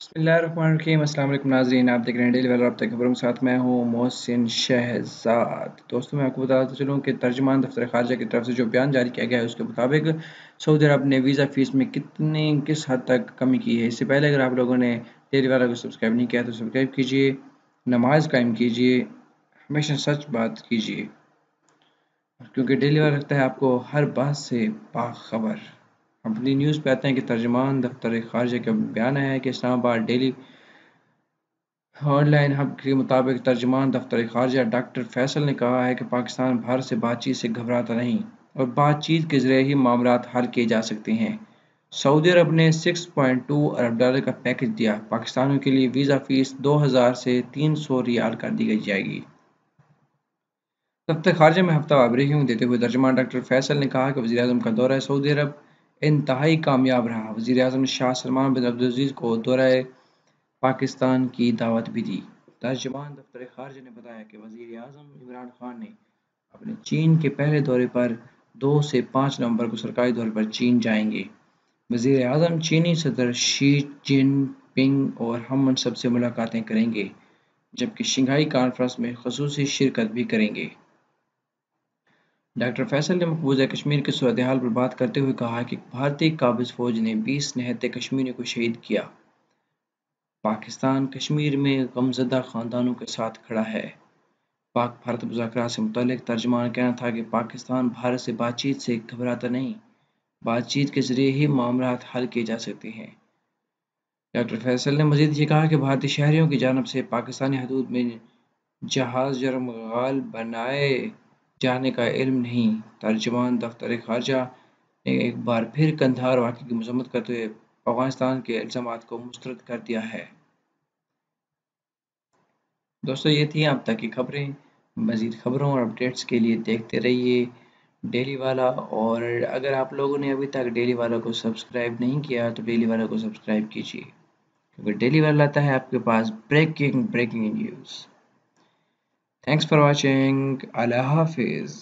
बिस्मिल्लाहिर्रहमानिर्रहीम। अस्सलाम वालेकुम नाज़रीन, आप देख रहे हैं डेली वाला रब्ता खबरों के साथ मैं हूँ मोहसिन शहजाद। दोस्तों, मैं आपको बताता चलूँ कि तर्जुमान दफ्तर खारजा की तरफ से जो बयान जारी किया गया है उसके मुताबिक सऊदी अरब ने वीज़ा फ़ीस में किस हद तक कमी की है। इससे पहले अगर आप लोगों ने डेली वाला को सब्सक्राइब नहीं किया तो सब्सक्राइब कीजिए, नमाज कायम कीजिए, हमेशा सच बात कीजिए, क्योंकि डेली वाला रखता है आपको हर बात से बाखबर। अपनी न्यूज़ पे आते हैं कि तर्जुमान दफ्तर खारजा का बयान है कि इस्लामाबाद डेली ऑनलाइन हब के मुताबिक तर्जुमान दफ्तर खारजा डॉक्टर फैसल ने कहा है कि पाकिस्तान भारत से बातचीत से घबराता नहीं और बातचीत के जरिए ही मामलात हल किए जा सकते हैं। सऊदी अरब ने 6.2 अरब डॉलर का पैकेज दिया। पाकिस्तानियों के लिए वीज़ा फीस 2000 से 300 रियाल कर दी जाएगी। दफ्तर खारजा में हफ्ता ब्रीफिंग देते हुए तर्जुमान डॉक्टर फैसल ने कहा कि वज़ीर-ए-आज़म का दौरा सऊदी अरब इंतहाई कामयाब रहा। वज़ीर-ए-आज़म ने शाह सलमान बिन अब्दुलअज़ीज़ को दौरा पाकिस्तान की दावत भी दी। तर्जुमान दफ्तर खारजा ने बताया कि वज़ीर-ए-आज़म इमरान खान ने अपने चीन के पहले दौरे पर 2 से 5 नवंबर को सरकारी दौरे पर चीन जाएंगे। वज़ीर-ए-आज़म चीनी सदर शी जिनपिंग और हम मनसब से मुलाकातें करेंगे, जबकि शंघाई कॉन्फ्रेंस में ख़ुसूसी शिरकत भी करेंगे। डॉक्टर फैसल ने मकबूजा कश्मीर की सूरत हाल पर बात करते हुए कहा कि भारतीय काबिज़ फ़ौज ने 20 निहत्ते कश्मीरियों को शहीद किया। पाकिस्तान कश्मीर में गमज़दा ख़ानदानों के साथ खड़ा है। पाक भारत मुज़ाकरात से मुतल्लिक़ तर्जुमान का कहना था कि पाकिस्तान भारत से बातचीत से घबराता नहीं, बातचीत के ज़रिए ही मामलात हल किए जा सकते हैं। डॉक्टर फैसल ने मज़ीद ये कहा कि भारतीय शहरियों की जानिब से पाकिस्तानी हदूद में जहाज़ यरमगाल बनाए जाने का इल्म नहीं। तर्जुमान दफ्तर खारजा ने एक बार फिर कंधार वाक़े की मज़म्मत करते हुए अफ़गानिस्तान के इल्ज़ामात को मुस्तरद कर दिया है। दोस्तों, ये थी अब तक की खबरें। मज़ीद खबरों और अपडेट्स के लिए देखते रहिए डेली वाला। और अगर आप लोगों ने अभी तक डेली वाला को सब्सक्राइब नहीं किया तो डेली वाला को सब्सक्राइब कीजिए, क्योंकि डेली वाला आता है आपके पास breaking news. Thanks for watching. अल्लाह हाफिज़।